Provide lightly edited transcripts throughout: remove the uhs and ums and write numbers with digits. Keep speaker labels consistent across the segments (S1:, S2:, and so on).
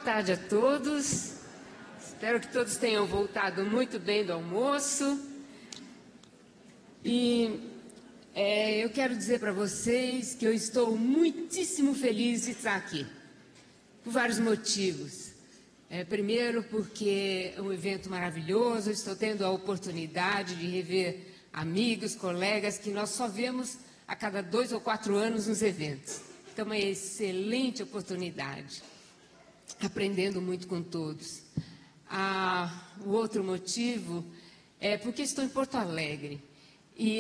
S1: tarde a todos. Espero que todos tenham voltado muito bem do almoço. E eu quero dizer para vocês que eu estou muitíssimo feliz de estar aqui, por vários motivos. Primeiro, porque é um evento maravilhoso, estou tendo a oportunidade de rever amigos, colegas que nós só vemos a cada 2 ou 4 anos nos eventos. Então, é uma excelente oportunidade, aprendendo muito com todos. O outro motivo é porque estou em Porto Alegre. E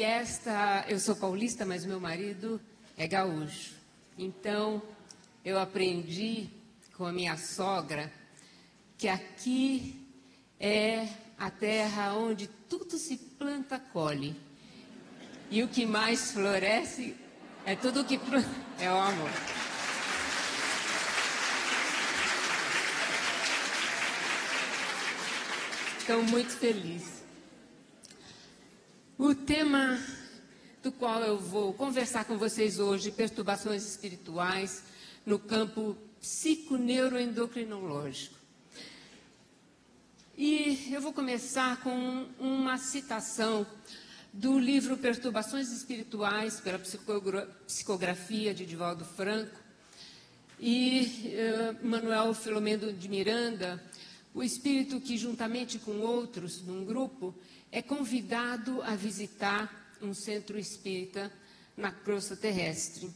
S1: eu sou paulista, mas meu marido é gaúcho. Então, eu aprendi com a minha sogra que aqui é a terra onde tudo se planta, colhe. E o que mais floresce é tudo que planta, é o amor. Estou muito feliz. O tema do qual eu vou conversar com vocês hoje, perturbações espirituais no campo psiconeuroendocrinológico. E eu vou começar com uma citação do livro Perturbações Espirituais, pela psicografia de Divaldo Franco, e Manuel Filomeno de Miranda, o espírito que, juntamente com outros, num grupo, é convidado a visitar um centro espírita na crosta terrestre.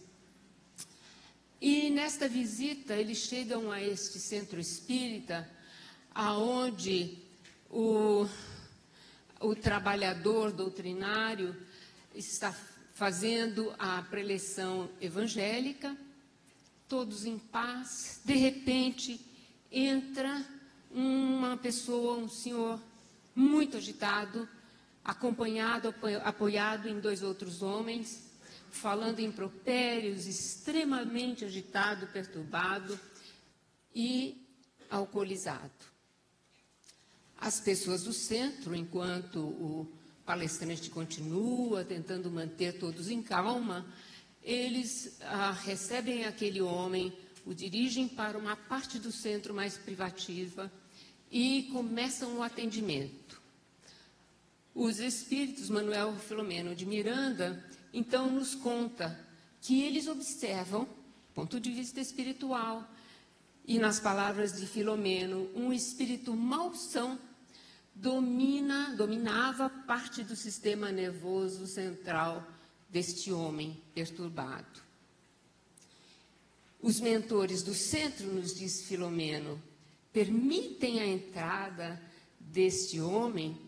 S1: E nesta visita, eles chegam a este centro espírita, aonde o trabalhador doutrinário está fazendo a preleção evangélica, todos em paz. De repente, entra uma pessoa, um senhor muito agitado, apoiado em 2 outros homens, falando em impropérios, extremamente agitado, perturbado e alcoolizado. As pessoas do centro, enquanto o palestrante continua tentando manter todos em calma, eles recebem aquele homem, o dirigem para uma parte do centro mais privativa e começam o atendimento. Os espíritos, Manuel Filomeno de Miranda, então nos conta que eles observam, do ponto de vista espiritual, e nas palavras de Filomeno, um espírito malsão dominava parte do sistema nervoso central deste homem perturbado. Os mentores do centro, nos diz Filomeno, permitem a entrada deste homem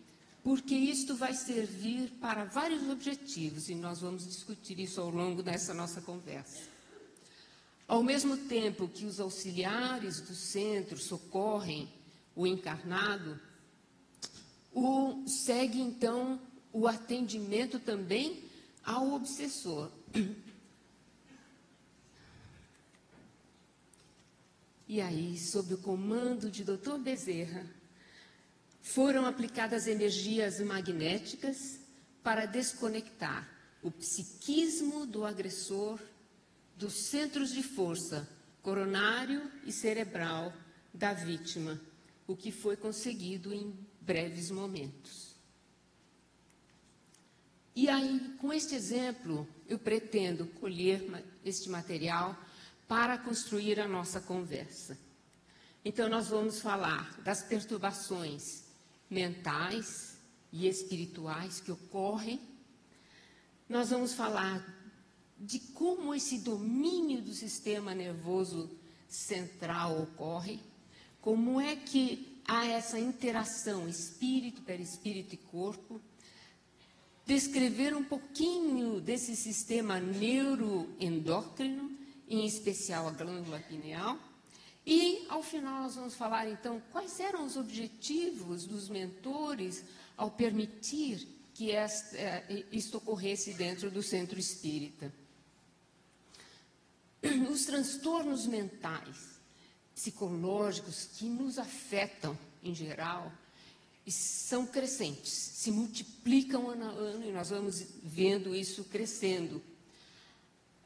S1: porque isto vai servir para vários objetivos e nós vamos discutir isso ao longo dessa nossa conversa. Ao mesmo tempo que os auxiliares do centro socorrem o encarnado, segue então o atendimento também ao obsessor. E aí, sob o comando de Dr. Bezerra, foram aplicadas energias magnéticas para desconectar o psiquismo do agressor dos centros de força coronário e cerebral da vítima, o que foi conseguido em breves momentos. E aí, com este exemplo, eu pretendo colher este material para construir a nossa conversa. Então, nós vamos falar das perturbações mentais e espirituais que ocorrem. Nós vamos falar de como esse domínio do sistema nervoso central ocorre, como é que há essa interação espírito, perispírito e corpo, descrever um pouquinho desse sistema neuroendócrino, em especial a glândula pineal, e, ao final, nós vamos falar, então, quais eram os objetivos dos mentores ao permitir que isto ocorresse dentro do centro espírita. Os transtornos mentais, psicológicos, que nos afetam, em geral, são crescentes, se multiplicam ano a ano, e nós vamos vendo isso crescendo.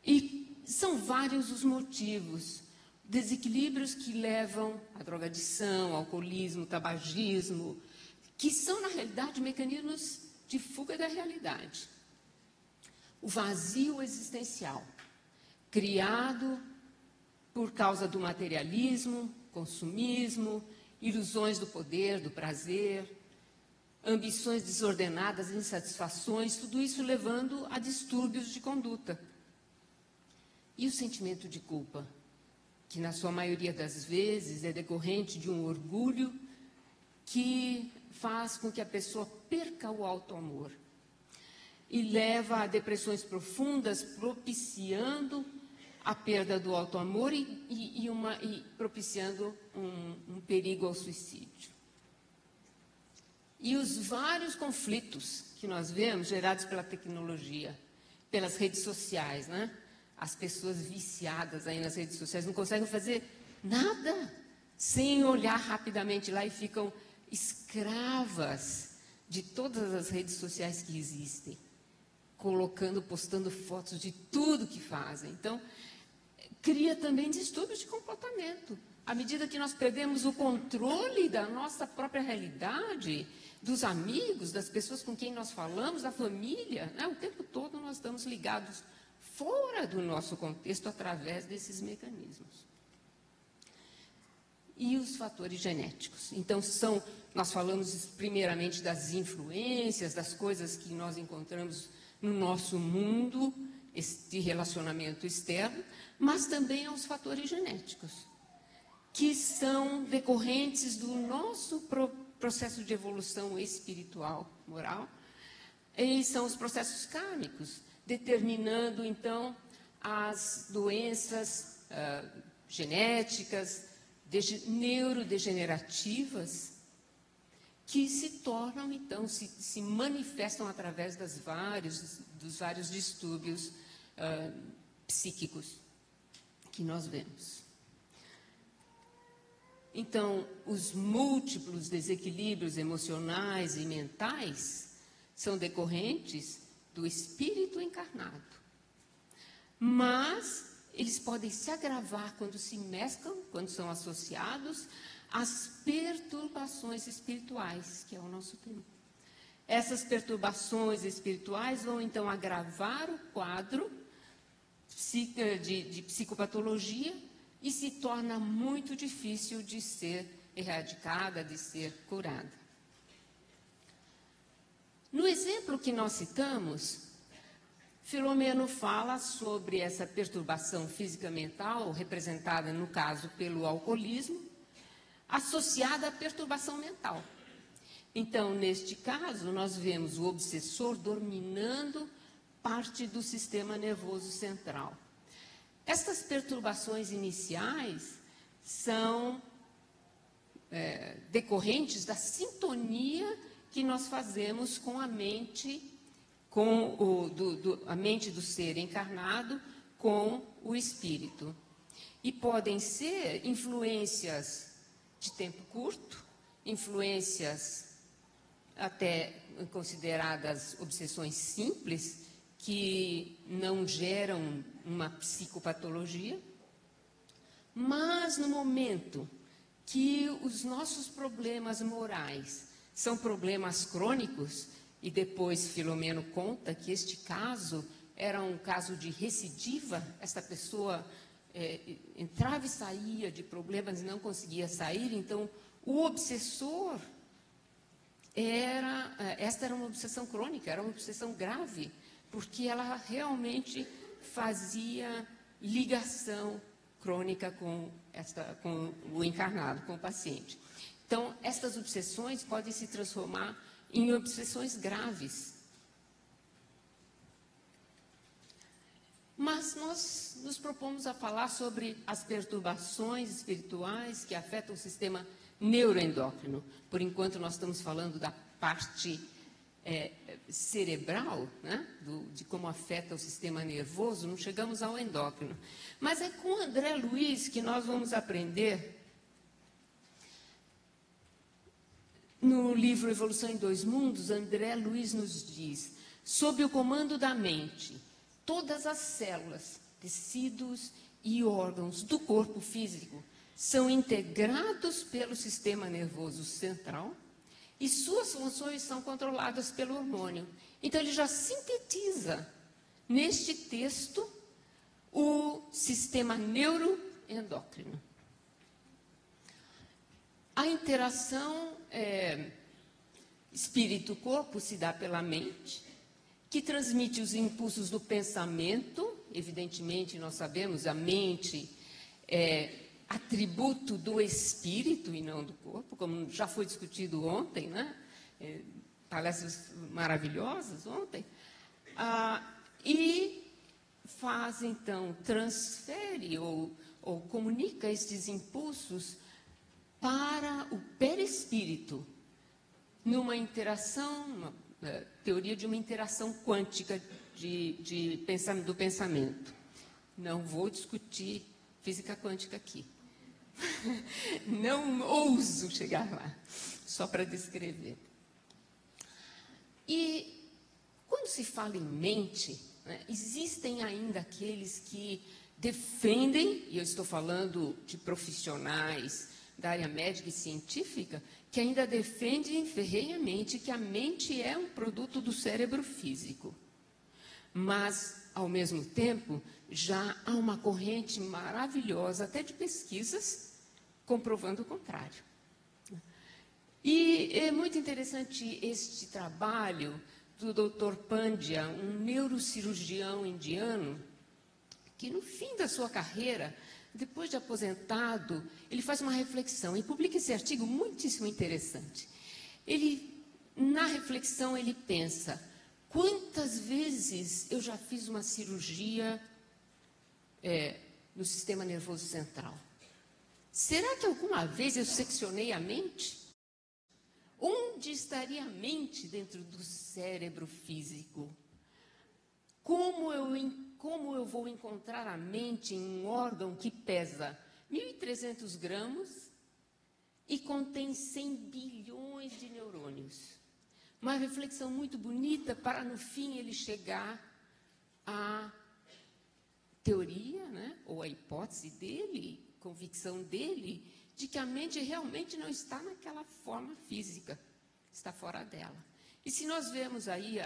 S1: E são vários os motivos, desequilíbrios que levam à drogadição, ao alcoolismo, tabagismo, que são, na realidade, mecanismos de fuga da realidade. O vazio existencial, criado por causa do materialismo, consumismo, ilusões do poder, do prazer, ambições desordenadas, insatisfações, tudo isso levando a distúrbios de conduta. E o sentimento de culpa, que na sua maioria das vezes é decorrente de um orgulho que faz com que a pessoa perca o auto-amor e leva a depressões profundas, propiciando a perda do auto-amor e propiciando um perigo ao suicídio. E os vários conflitos que nós vemos gerados pela tecnologia, pelas redes sociais, né? As pessoas viciadas aí nas redes sociais não conseguem fazer nada sem olhar rapidamente lá e ficam escravas de todas as redes sociais que existem, postando fotos de tudo que fazem. Então, cria também distúrbios de comportamento. À medida que nós perdemos o controle da nossa própria realidade, dos amigos, das pessoas com quem nós falamos, da família, né? O tempo todo nós estamos ligados fora do nosso contexto através desses mecanismos. E os fatores genéticos. Então, nós falamos primeiramente das influências, das coisas que nós encontramos no nosso mundo de relacionamento externo, mas também aos fatores genéticos, que são decorrentes do nosso processo de evolução espiritual, moral, e são os processos kármicos, determinando, então, as doenças genéticas, neurodegenerativas, que se tornam, então, se manifestam através dos vários distúrbios psíquicos que nós vemos. Então, os múltiplos desequilíbrios emocionais e mentais são decorrentes do espírito encarnado. Mas eles podem se agravar quando se mesclam, quando são associados às perturbações espirituais, que é o nosso tema. Essas perturbações espirituais vão, então, agravar o quadro de psicopatologia e se torna muito difícil de ser erradicada, de ser curada. No exemplo que nós citamos, Filomeno fala sobre essa perturbação física mental, representada, no caso, pelo alcoolismo, associada à perturbação mental. Então, neste caso, nós vemos o obsessor dominando parte do sistema nervoso central. Estas perturbações iniciais são decorrentes da sintonia que nós fazemos com a mente, a mente do ser encarnado com o espírito. E podem ser influências de tempo curto, influências até consideradas obsessões simples, que não geram uma psicopatologia, mas no momento que os nossos problemas morais são problemas crônicos, e depois Filomeno conta que este caso era um caso de recidiva, essa pessoa entrava e saía de problemas e não conseguia sair, então o obsessor esta era uma obsessão crônica, era uma obsessão grave, porque ela realmente fazia ligação crônica com o encarnado, com o paciente. Então, estas obsessões podem se transformar em obsessões graves. Mas nós nos propomos a falar sobre as perturbações espirituais que afetam o sistema neuroendócrino. Por enquanto, nós estamos falando da parte cerebral, né? De como afeta o sistema nervoso, não chegamos ao endócrino. Mas é com André Luiz que nós vamos aprender, no livro Evolução em Dois Mundos, André Luiz nos diz: sob o comando da mente, todas as células, tecidos e órgãos do corpo físico são integrados pelo sistema nervoso central e suas funções são controladas pelo hormônio. Então, ele já sintetiza neste texto o sistema neuroendócrino. A interação espírito-corpo se dá pela mente, que transmite os impulsos do pensamento. Evidentemente, nós sabemos, a mente é atributo do espírito e não do corpo, como já foi discutido ontem, né? Palestras maravilhosas ontem. E faz, então, transfere ou comunica estes impulsos para o perispírito, numa interação, uma teoria de uma interação quântica do pensamento. Não vou discutir física quântica aqui. Não ouso chegar lá, só para descrever. E quando se fala em mente, né, existem ainda aqueles que defendem, e eu estou falando de profissionais da área médica e científica, que ainda defendem ferrenhamente que a mente é um produto do cérebro físico. Mas, ao mesmo tempo, já há uma corrente maravilhosa, até de pesquisas, comprovando o contrário. E é muito interessante este trabalho do Dr. Pandya, um neurocirurgião indiano, que no fim da sua carreira, depois de aposentado, ele faz uma reflexão e publica esse artigo muitíssimo interessante. Na reflexão, ele pensa: quantas vezes eu já fiz uma cirurgia no sistema nervoso central? Será que alguma vez eu seccionei a mente? Onde estaria a mente dentro do cérebro físico? Como eu vou encontrar a mente em um órgão que pesa 1.300 gramas e contém 100 bilhões de neurônios? Uma reflexão muito bonita para, no fim, ele chegar à teoria, né, ou à hipótese dele, convicção dele, de que a mente realmente não está naquela forma física, está fora dela. E se nós vemos aí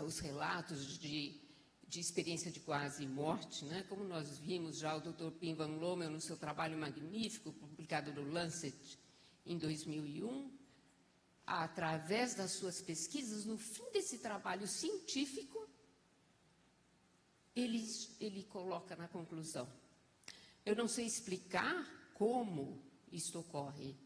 S1: os relatos de experiência de quase morte, né, como nós vimos já o Dr. Pim Van Lommel no seu trabalho magnífico, publicado no Lancet em 2001, através das suas pesquisas, no fim desse trabalho científico, ele coloca na conclusão: eu não sei explicar como isto ocorre,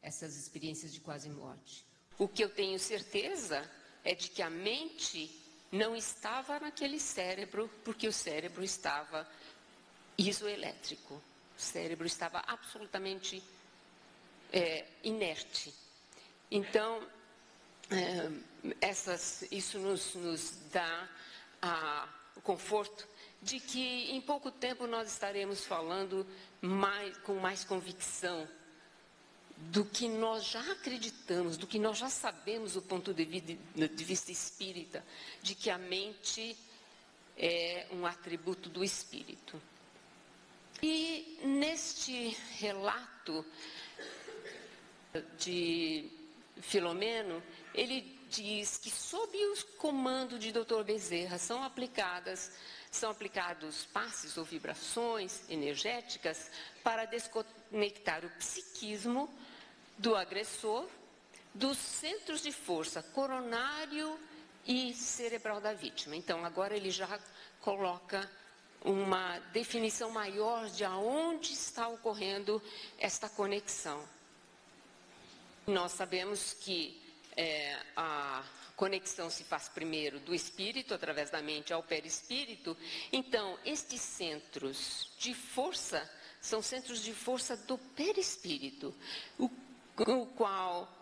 S1: essas experiências de quase morte. O que eu tenho certeza é de que a mente não estava naquele cérebro, porque o cérebro estava isoelétrico. O cérebro estava absolutamente inerte. Então, isso nos dá o conforto de que em pouco tempo nós estaremos falando com mais convicção do que nós já acreditamos, do que nós já sabemos do ponto de vista espírita, de que a mente é um atributo do espírito. E neste relato de Filomeno, ele diz que sob o comando de Dr. Bezerra são aplicados passes ou vibrações energéticas para desconectar o psiquismo do agressor dos centros de força coronário e cerebral da vítima. Então, agora ele já coloca uma definição maior de aonde está ocorrendo esta conexão. Nós sabemos que a conexão se faz primeiro do espírito, através da mente, ao perispírito. Então, estes centros de força são centros de força do perispírito, o qual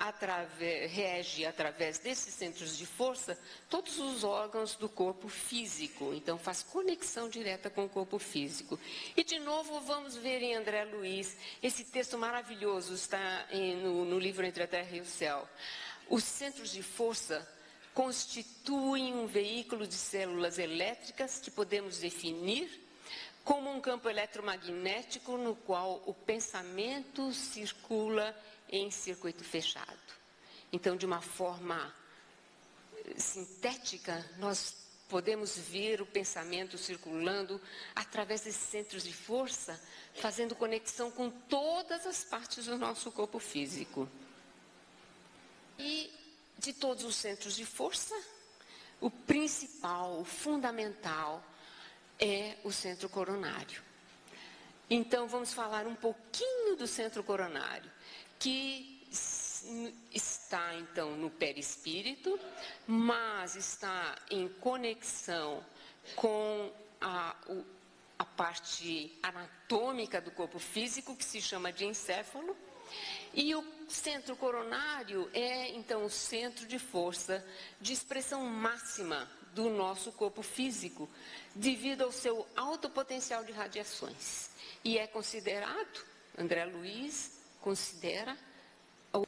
S1: rege, através desses centros de força, todos os órgãos do corpo físico. Então, faz conexão direta com o corpo físico. E, de novo, vamos ver em André Luiz, esse texto maravilhoso, está no livro Entre a Terra e o Céu. Os centros de força
S2: constituem um veículo de células elétricas que podemos definir como um campo eletromagnético no qual o pensamento circula em circuito fechado. Então, de uma forma sintética, nós podemos ver o pensamento circulando através desses centros de força, fazendo conexão com todas as partes do nosso corpo físico. E de todos os centros de força, o principal, o fundamental, é o centro coronário. Então, vamos falar um pouquinho do centro coronário, que está, então, no perispírito, mas está em conexão com a parte anatômica do corpo físico, que se chama de encéfalo. E o centro coronário é, então, o centro de força, de expressão máxima do nosso corpo físico, devido ao seu alto potencial de radiações. E é considerado, André Luiz considera,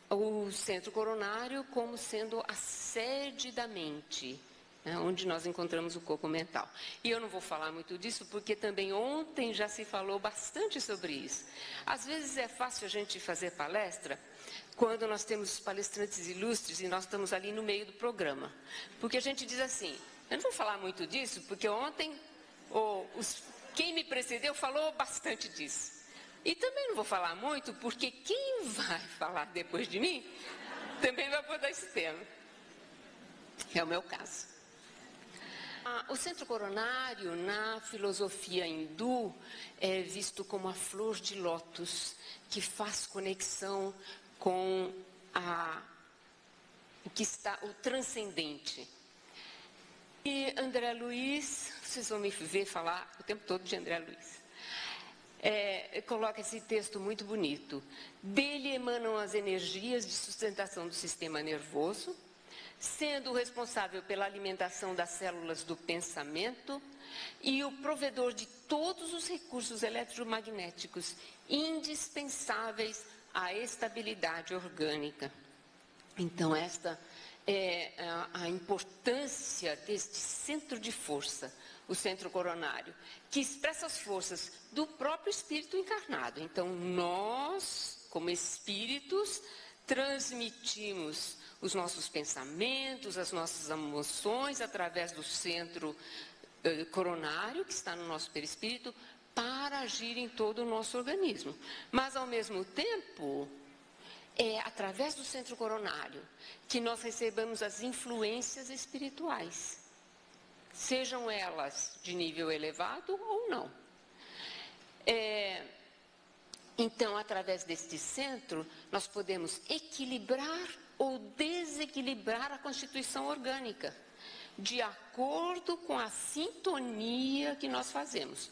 S2: o centro coronário como sendo a sede da mente, né, onde nós encontramos o corpo mental. E eu não vou falar muito disso, porque também ontem já se falou bastante sobre isso. Às vezes é fácil a gente fazer palestra quando nós temos palestrantes ilustres e nós estamos ali no meio do programa. Porque a gente diz assim, eu não vou falar muito disso, porque ontem quem me precedeu falou bastante disso. E também não vou falar muito, porque quem vai falar depois de mim também vai abordar esse tema. É o meu caso. O centro coronário, na filosofia hindu, é visto como a flor de lótus, que faz conexão com o transcendente. E André Luiz, vocês vão me ver falar o tempo todo de André Luiz. Coloca esse texto muito bonito. Dele emanam as energias de sustentação do sistema nervoso, sendo o responsável pela alimentação das células do pensamento e o provedor de todos os recursos eletromagnéticos indispensáveis à estabilidade orgânica. Então, esta é a importância deste centro de força, o centro coronário, que expressa as forças do próprio espírito encarnado. Então, nós, como espíritos, transmitimos os nossos pensamentos, as nossas emoções, através do centro coronário, que está no nosso perispírito, para agir em todo o nosso organismo. Mas, ao mesmo tempo, é através do centro coronário que nós recebemos as influências espirituais, sejam elas de nível elevado ou não. Então, através deste centro, nós podemos equilibrar ou desequilibrar a constituição orgânica, de acordo com a sintonia que nós fazemos,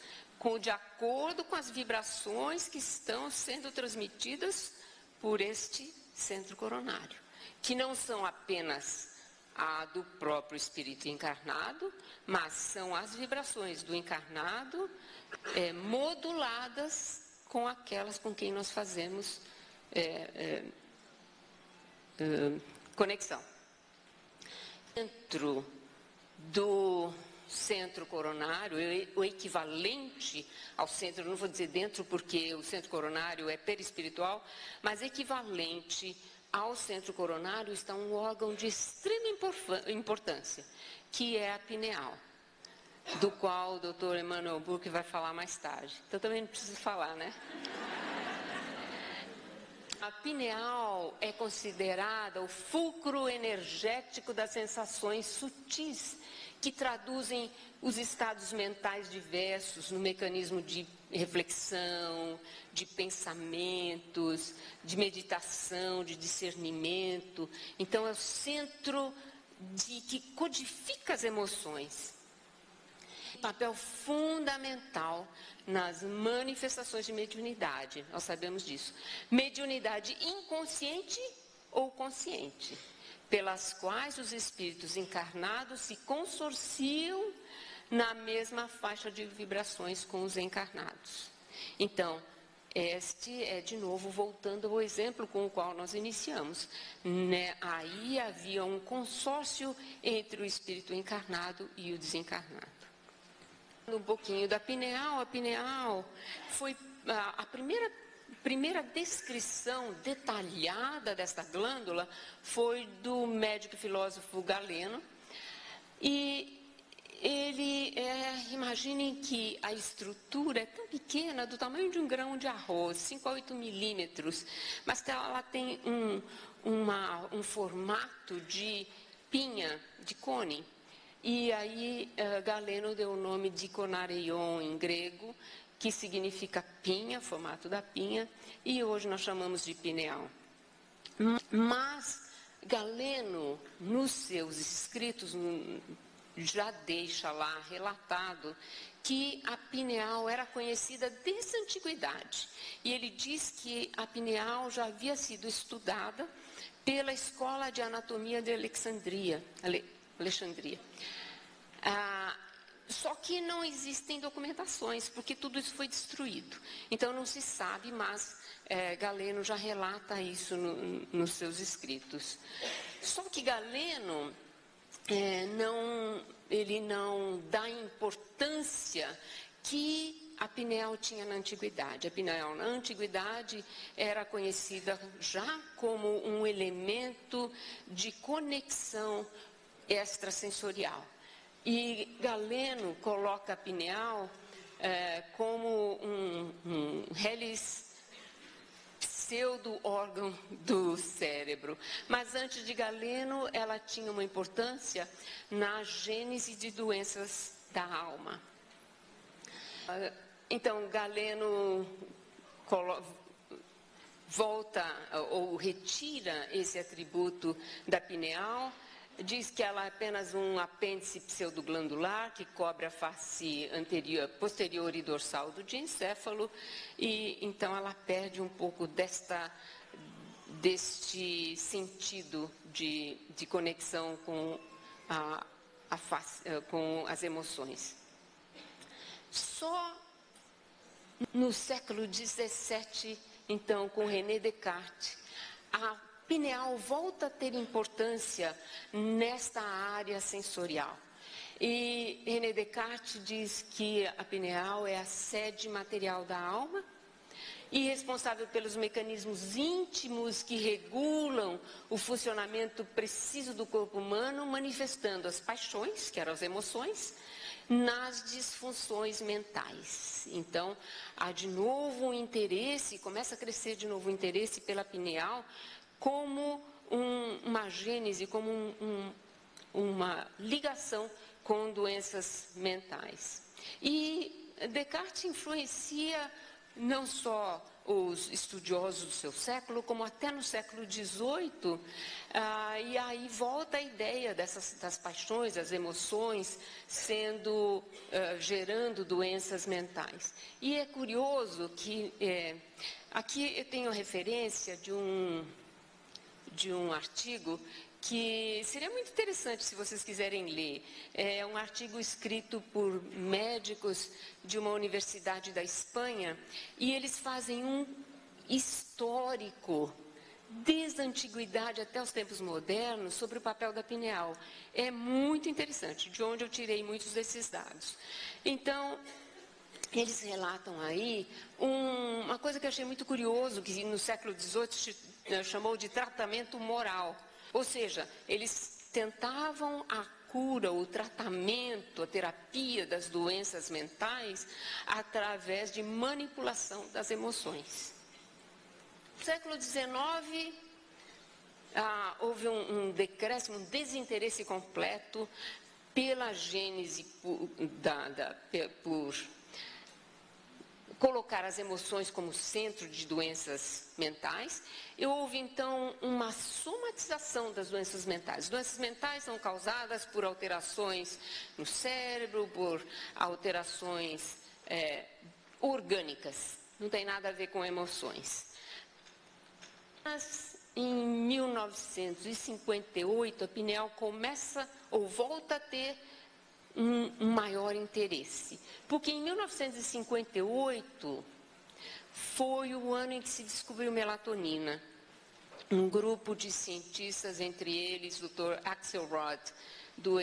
S2: de acordo com as vibrações que estão sendo transmitidas por este centro coronário, que não são apenas a do próprio espírito encarnado, mas são as vibrações do encarnado moduladas com aquelas com quem nós fazemos conexão. Dentro do centro coronário, o equivalente ao centro, não vou dizer dentro porque o centro coronário é perispiritual, mas equivalente ao centro coronário está um órgão de extrema importância, que é a pineal, do qual o Dr. Emmanuel Burke vai falar mais tarde. Então também não preciso falar, né? A pineal é considerada o fulcro energético das sensações sutis, que traduzem os estados mentais diversos no mecanismo de reflexão, de pensamentos, de meditação, de discernimento. Então, é o centro que codifica as emoções. Papel fundamental nas manifestações de mediunidade, nós sabemos disso. Mediunidade inconsciente ou consciente, pelas quais os espíritos encarnados se consorciam na mesma faixa de vibrações com os encarnados. Então, Este é, de novo, voltando ao exemplo com o qual nós iniciamos. Né? Aí havia um consórcio entre o espírito encarnado e o desencarnado. Um pouquinho da pineal. A pineal foi a primeira descrição detalhada desta glândula foi do médico e filósofo Galeno. E imaginem que a estrutura é tão pequena, do tamanho de um grão de arroz, 5 a 8 milímetros, mas que ela tem um formato de pinha, de cone. E aí Galeno deu o nome de konareion em grego, que significa pinha, formato da pinha, e hoje nós chamamos de pineal. Mas Galeno, nos seus escritos, já deixa lá relatado que a pineal era conhecida desde a antiguidade. E ele diz que a pineal já havia sido estudada pela Escola de Anatomia de Alexandria. Só que não existem documentações, porque tudo isso foi destruído. Então não se sabe, mas Galeno já relata isso nos seus escritos. Só que Galeno ele não dá importância que a pineal tinha na antiguidade. A pineal na antiguidade era conhecida já como um elemento de conexão extrasensorial. E Galeno coloca a pineal como um reles pseudo-órgão do cérebro. Mas antes de Galeno, ela tinha uma importância na gênese de doenças da alma. Então, Galeno volta ou retira esse atributo da pineal, diz que ela é apenas um apêndice pseudoglandular que cobre a face posterior e dorsal do diencéfalo, e então ela perde um pouco deste sentido de conexão com a face, com as emoções. Só no século XVII, então, com René Descartes, a pineal volta a ter importância nesta área sensorial. E René Descartes diz que a pineal é a sede material da alma e responsável pelos mecanismos íntimos que regulam o funcionamento preciso do corpo humano, manifestando as paixões, que eram as emoções, nas disfunções mentais. Então, há de novo um interesse, começa a crescer de novo o interesse pela pineal, como uma gênese, como uma ligação com doenças mentais. E Descartes influencia não só os estudiosos do seu século, como até no século XVIII, e aí volta a ideia das paixões, das emoções, gerando doenças mentais. E é curioso que, aqui eu tenho a referência de um artigo que seria muito interessante se vocês quiserem ler. É um artigo escrito por médicos de uma universidade da Espanha, e eles fazem um histórico, desde a antiguidade até os tempos modernos, sobre o papel da pineal. É muito interessante, de onde eu tirei muitos desses dados. Então, eles relatam aí uma coisa que eu achei muito curioso, que no século XVIII chamou de tratamento moral. Ou seja, eles tentavam a cura, o tratamento, a terapia das doenças mentais através de manipulação das emoções. No século XIX, houve um decréscimo, um desinteresse completo pela gênese, por colocar as emoções como centro de doenças mentais, e houve então uma somatização das doenças mentais. Doenças mentais são causadas por alterações no cérebro, por alterações orgânicas, não tem nada a ver com emoções. Mas em 1958 a pineal começa ou volta a ter um maior interesse, porque em 1958 foi o ano em que se descobriu melatonina. Um grupo de cientistas, entre eles o Dr. Axel Rod, do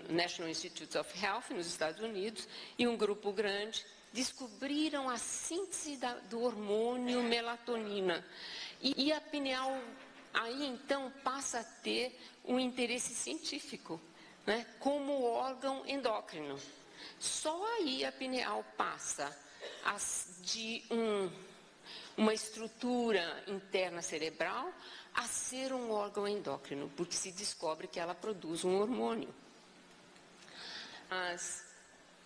S2: National Institute of Health, nos Estados Unidos, e um grupo grande, descobriram a síntese do hormônio melatonina. E a pineal, aí então, passa a ter um interesse científico, né, como órgão endócrino. Só aí a pineal passa de uma estrutura interna cerebral a ser um órgão endócrino, porque se descobre que ela produz um hormônio. Mas,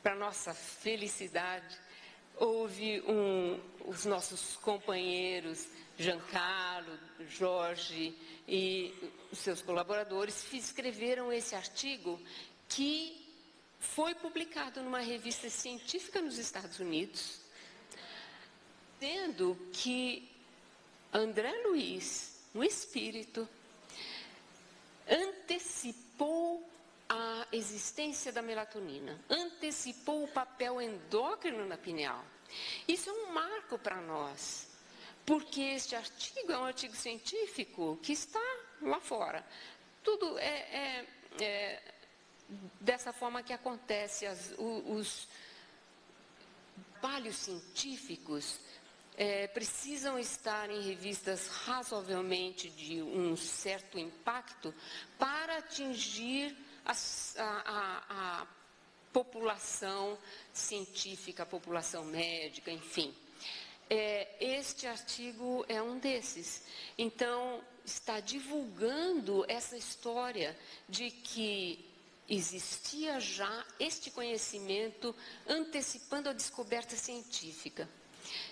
S2: para nossa felicidade, houve os nossos companheiros, Giancarlo, Jorge e os seus colaboradores, escreveram esse artigo que foi publicado numa revista científica nos Estados Unidos, dizendo que André Luiz, no espírito, antecipou a existência da melatonina, antecipou o papel endócrino na pineal. Isso é um marco para nós, porque este artigo é um artigo científico que está lá fora. Tudo é dessa forma que acontece. Os trabalhos científicos precisam estar em revistas razoavelmente de um certo impacto para atingir a população científica, a população médica, enfim. Este artigo é um desses. Então, está divulgando essa história de que existia já este conhecimento antecipando a descoberta científica.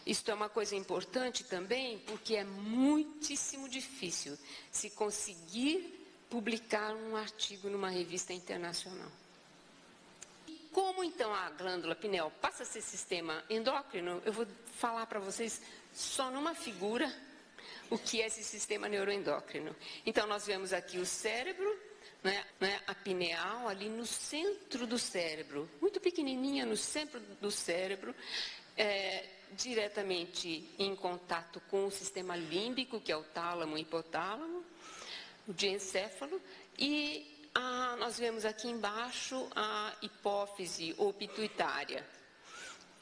S2: Isto é uma coisa importante também, porque é muitíssimo difícil se conseguir publicar um artigo numa revista internacional. Como então a glândula pineal passa a ser sistema endócrino, eu vou falar para vocês só numa figura o que é esse sistema neuroendócrino. Então nós vemos aqui o cérebro, né, a pineal ali no centro do cérebro, muito pequenininha no centro do cérebro, diretamente em contato com o sistema límbico, que é o tálamo e hipotálamo, o diencéfalo, e nós vemos aqui embaixo a hipófise ou pituitária,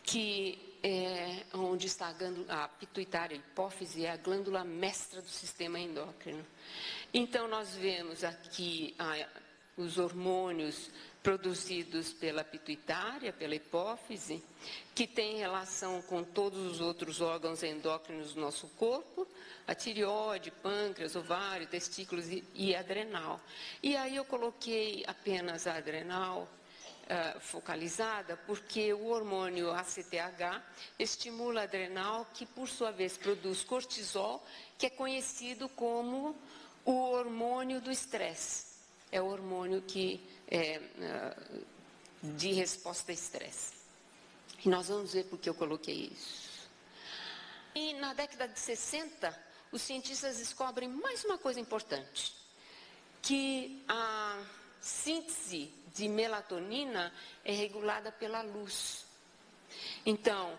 S2: que é onde está a pituitária. A hipófise é a glândula mestra do sistema endócrino. Então, nós vemos aqui os hormônios produzidos pela pituitária, pela hipófise, que tem relação com todos os outros órgãos endócrinos do nosso corpo, a tireoide, pâncreas, ovário, testículos e adrenal. E aí eu coloquei apenas a adrenal focalizada, porque o hormônio ACTH estimula a adrenal, que por sua vez produz cortisol, que é conhecido como o hormônio do estresse. É o hormônio de resposta a estresse. E nós vamos ver por que eu coloquei isso. E na década de 60, os cientistas descobrem mais uma coisa importante, que a síntese de melatonina é regulada pela luz. Então,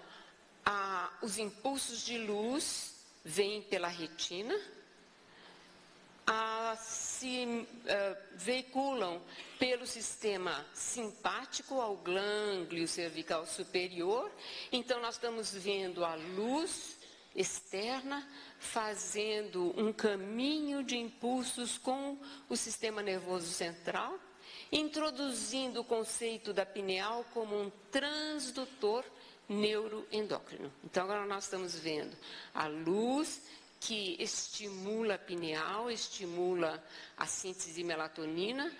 S2: os impulsos de luz vêm pela retina, se veiculam pelo sistema simpático ao gânglio cervical superior. Então, nós estamos vendo a luz externa fazendo um caminho de impulsos com o sistema nervoso central, introduzindo o conceito da pineal como um transdutor neuroendócrino. Então, agora nós estamos vendo a luz que estimula a pineal, estimula a síntese de melatonina,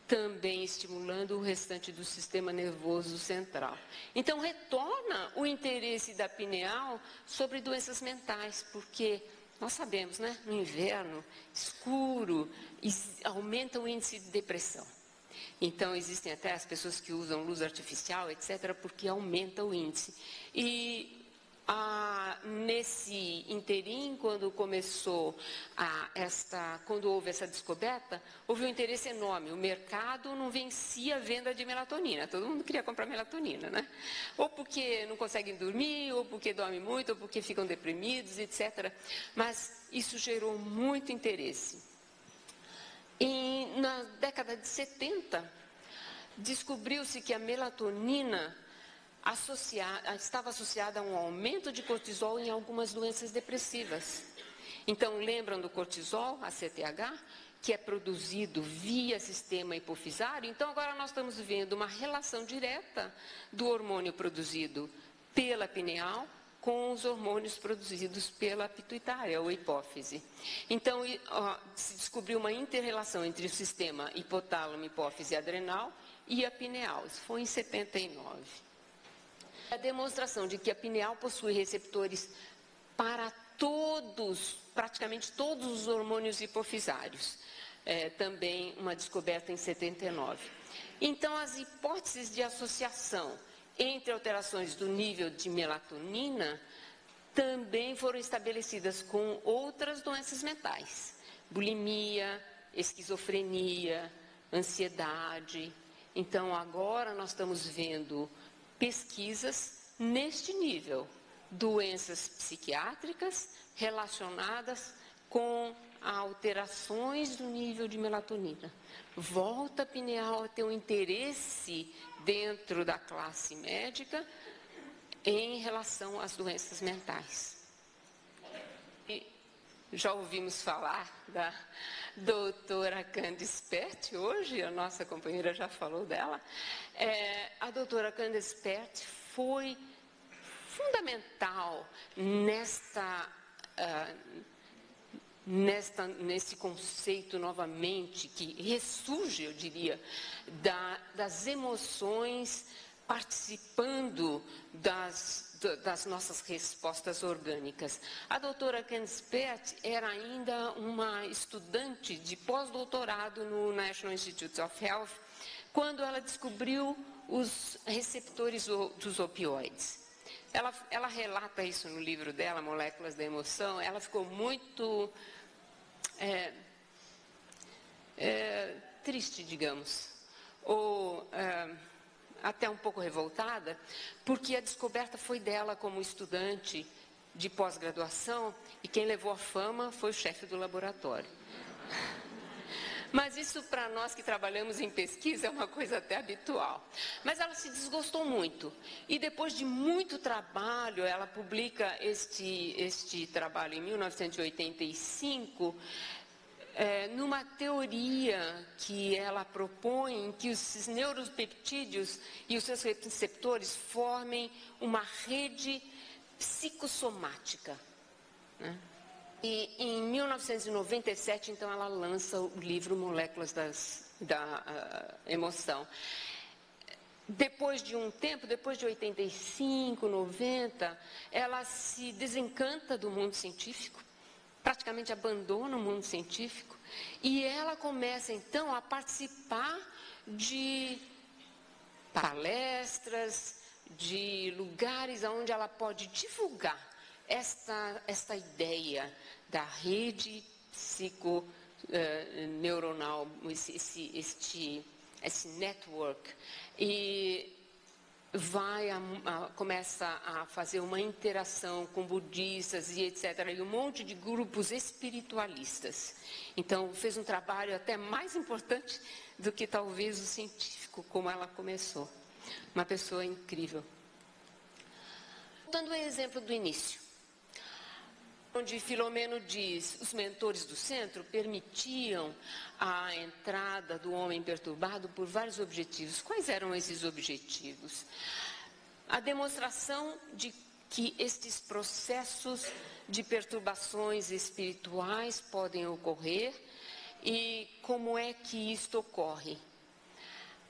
S2: também estimulando o restante do sistema nervoso central. Então, retorna o interesse da pineal sobre doenças mentais, porque nós sabemos, né, no inverno, escuro, aumenta o índice de depressão. Então, existem até as pessoas que usam luz artificial, etc., porque aumenta o índice. E Nesse interim, quando houve essa descoberta, houve um interesse enorme. O mercado não vencia a venda de melatonina. Todo mundo queria comprar melatonina, né? Ou porque não conseguem dormir, ou porque dormem muito, ou porque ficam deprimidos, etc. Mas isso gerou muito interesse. Na década de 70, descobriu-se que a melatonina estava associada a um aumento de cortisol em algumas doenças depressivas. Então, lembram do cortisol, a CTH, que é produzido via sistema hipofisário? Então, agora nós estamos vendo uma relação direta do hormônio produzido pela pineal com os hormônios produzidos pela pituitária, ou hipófise. Então, se descobriu uma inter-relação entre o sistema hipotálamo, hipófise e adrenal e a pineal. Isso foi em 79. A demonstração de que a pineal possui receptores para praticamente todos os hormônios hipofisários. Também uma descoberta em 79. Então, as hipóteses de associação entre alterações do nível de melatonina também foram estabelecidas com outras doenças mentais. Bulimia, esquizofrenia, ansiedade. Então, agora nós estamos vendo pesquisas neste nível, doenças psiquiátricas relacionadas com alterações do nível de melatonina. Volta a pineal a ter um interesse dentro da classe médica em relação às doenças mentais. E já ouvimos falar da doutora Candice Pert hoje, a nossa companheira já falou dela. A doutora Candice Pert foi fundamental nesse conceito novamente, que ressurge, eu diria, das emoções participando das nossas respostas orgânicas. A doutora Candice Pert era ainda uma estudante de pós-doutorado no National Institutes of Health, quando ela descobriu os receptores dos opioides. Ela relata isso no livro dela, Moléculas da Emoção. Ela ficou muito triste, digamos, ou até um pouco revoltada, porque a descoberta foi dela como estudante de pós-graduação, e quem levou a fama foi o chefe do laboratório. Mas isso, para nós que trabalhamos em pesquisa, é uma coisa até habitual. Mas ela se desgostou muito. E depois de muito trabalho, ela publica este trabalho em 1985, numa teoria que ela propõe, em que os neuropeptídeos e os seus receptores formem uma rede psicossomática, né? E em 1997, então, ela lança o livro Moléculas da Emoção. Depois de um tempo, depois de 85, 90, ela se desencanta do mundo científico, praticamente abandona o mundo científico, e ela começa, então, a participar de palestras, de lugares onde ela pode divulgar esta ideia da rede psiconeuronal, esse network, e começa a fazer uma interação com budistas e etc., e um monte de grupos espiritualistas. Então, fez um trabalho até mais importante do que talvez o científico, como ela começou. Uma pessoa incrível. Dando um exemplo do início, onde Filomeno diz, os mentores do centro permitiam a entrada do homem perturbado por vários objetivos. Quais eram esses objetivos? A demonstração de que estes processos de perturbações espirituais podem ocorrer e como é que isto ocorre.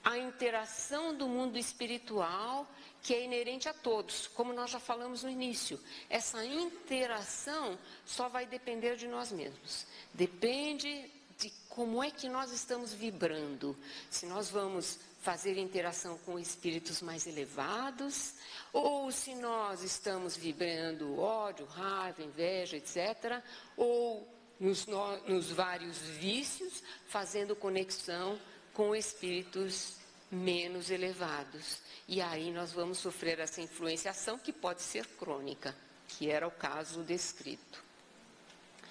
S2: A interação do mundo espiritual, que é inerente a todos, como nós já falamos no início. Essa interação só vai depender de nós mesmos. Depende de como é que nós estamos vibrando. Se nós vamos fazer interação com espíritos mais elevados, ou se nós estamos vibrando ódio, raiva, inveja, etc., ou nos vários vícios, fazendo conexão com espíritos menos elevados. E aí nós vamos sofrer essa influenciação que pode ser crônica, que era o caso descrito.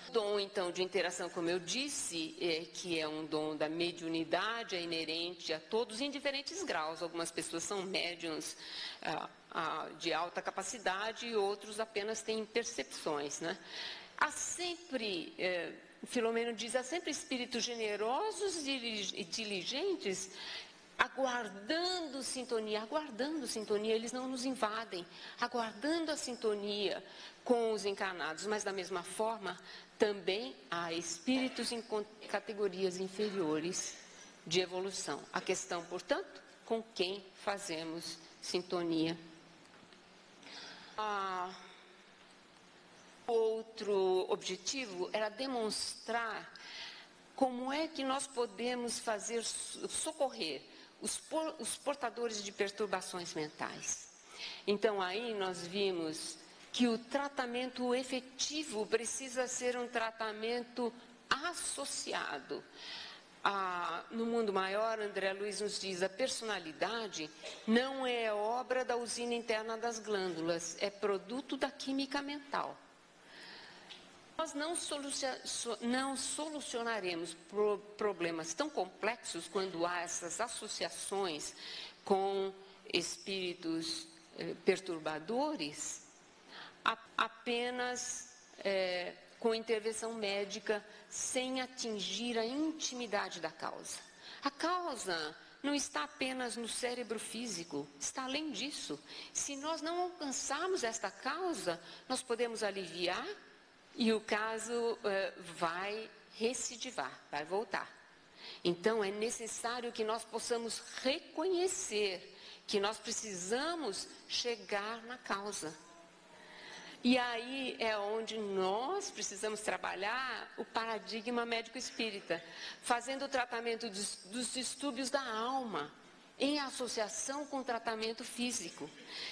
S2: O dom, então, de interação, como eu disse, que é um dom da mediunidade, é inerente a todos em diferentes graus. Algumas pessoas são médiuns de alta capacidade e outros apenas têm percepções, né? Há sempre, Filomeno diz, há sempre espíritos generosos e diligentes aguardando sintonia, eles não nos invadem, aguardando a sintonia com os encarnados, mas da mesma forma também há espíritos em categorias inferiores de evolução. A questão, portanto, com quem fazemos sintonia. Outro objetivo era demonstrar como é que nós podemos socorrer os portadores de perturbações mentais. Então, aí nós vimos que o tratamento efetivo precisa ser um tratamento associado. No mundo maior, André Luiz nos diz, a personalidade não é obra da usina interna das glândulas, é produto da química mental. Nós não solucionaremos problemas tão complexos quando há essas associações com espíritos perturbadores apenas com intervenção médica sem atingir a intimidade da causa. A causa não está apenas no cérebro físico, está além disso. Se nós não alcançarmos esta causa, nós podemos aliviar e o caso vai recidivar, vai voltar. Então, é necessário que nós possamos reconhecer que nós precisamos chegar na causa. E aí é onde nós precisamos trabalhar o paradigma médico-espírita, fazendo o tratamento dos distúrbios da alma, em associação com o tratamento físico.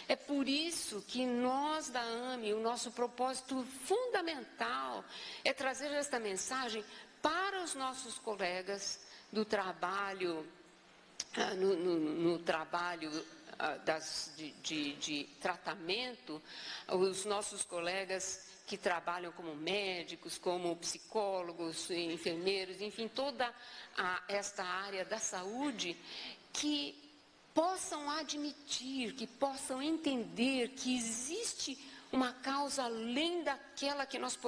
S2: É por isso que nós da AME, o nosso propósito fundamental é trazer esta mensagem para os nossos colegas do trabalho, no trabalho de tratamento, os nossos colegas que trabalham como médicos, como psicólogos, enfermeiros, enfim, toda esta área da saúde, que possam admitir, que possam entender que existe uma causa além daquela que nós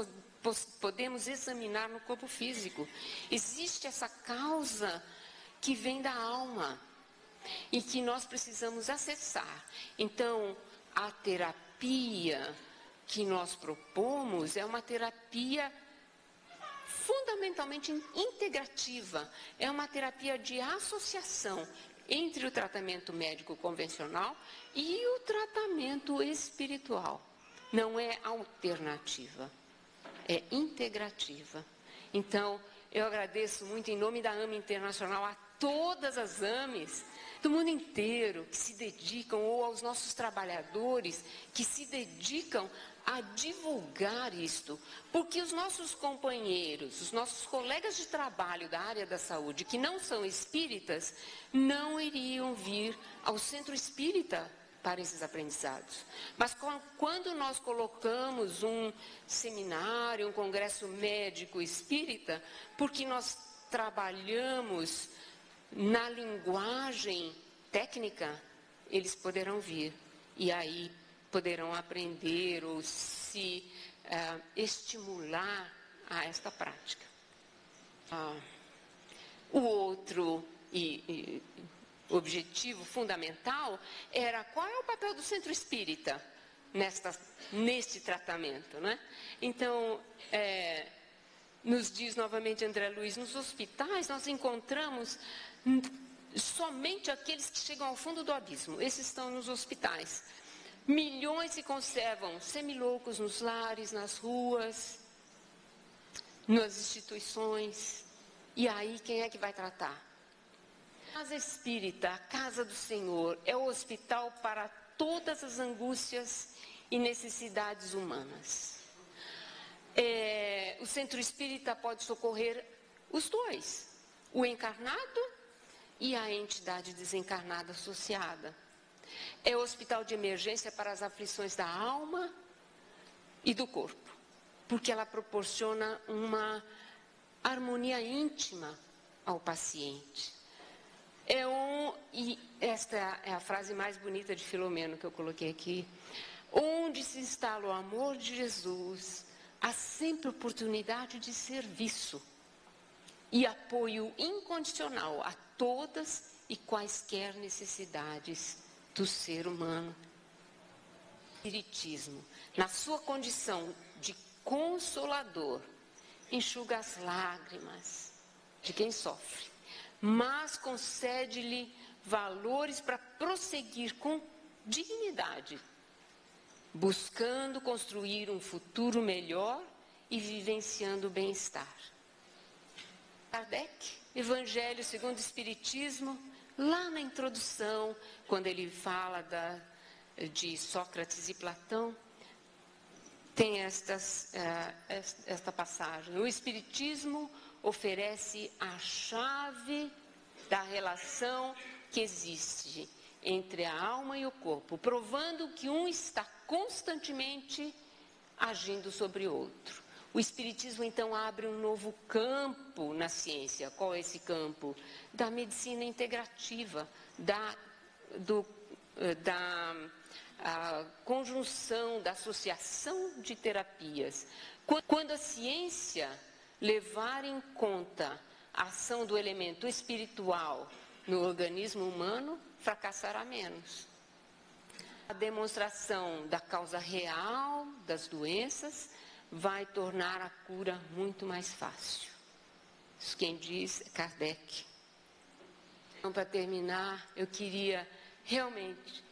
S2: podemos examinar no corpo físico. Existe essa causa que vem da alma e que nós precisamos acessar. Então, a terapia que nós propomos é uma terapia fundamentalmente integrativa, é uma terapia de associação entre o tratamento médico convencional e o tratamento espiritual. Não é alternativa, é integrativa. Então, eu agradeço muito em nome da AME Internacional a todas as AMEs do mundo inteiro que se dedicam, ou aos nossos trabalhadores que se dedicam a divulgar isto, porque os nossos companheiros, os nossos colegas de trabalho da área da saúde, que não são espíritas, não iriam vir ao centro espírita para esses aprendizados. Mas quando nós colocamos um seminário, um congresso médico espírita, porque nós trabalhamos na linguagem técnica, eles poderão vir e aí poderão aprender ou se estimular a esta prática. O outro objetivo fundamental era qual é o papel do centro espírita neste tratamento, né? Então, nos diz novamente André Luiz, nos hospitais nós encontramos somente aqueles que chegam ao fundo do abismo. Esses estão nos hospitais. Milhões se conservam semiloucos nos lares, nas ruas, nas instituições. E aí, quem é que vai tratar? A casa espírita, a casa do Senhor, é o hospital para todas as angústias e necessidades humanas. O centro espírita pode socorrer os dois, o encarnado e a entidade desencarnada associada. É o hospital de emergência para as aflições da alma e do corpo, porque ela proporciona uma harmonia íntima ao paciente. E esta é a frase mais bonita de Filomeno que eu coloquei aqui. Onde se instala o amor de Jesus, há sempre oportunidade de serviço e apoio incondicional a todas e quaisquer necessidades do ser humano. O Espiritismo, na sua condição de consolador, enxuga as lágrimas de quem sofre, mas concede-lhe valores para prosseguir com dignidade, buscando construir um futuro melhor e vivenciando o bem-estar. Kardec, Evangelho segundo o Espiritismo, lá na introdução, quando ele fala de Sócrates e Platão, tem esta passagem. O Espiritismo oferece a chave da relação que existe entre a alma e o corpo, provando que um está constantemente agindo sobre o outro. O Espiritismo, então, abre um novo campo na ciência. Qual é esse campo? Da medicina integrativa, da conjunção, da associação de terapias. Quando a ciência levar em conta a ação do elemento espiritual no organismo humano, fracassará menos. A demonstração da causa real das doenças vai tornar a cura muito mais fácil. Isso quem diz é Kardec. Então, para terminar, eu queria realmente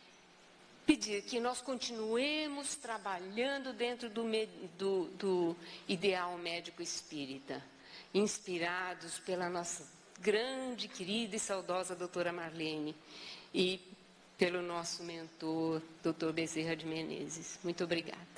S2: pedir que nós continuemos trabalhando dentro do ideal médico espírita, inspirados pela nossa grande, querida e saudosa doutora Marlene e pelo nosso mentor, doutor Bezerra de Menezes. Muito obrigada.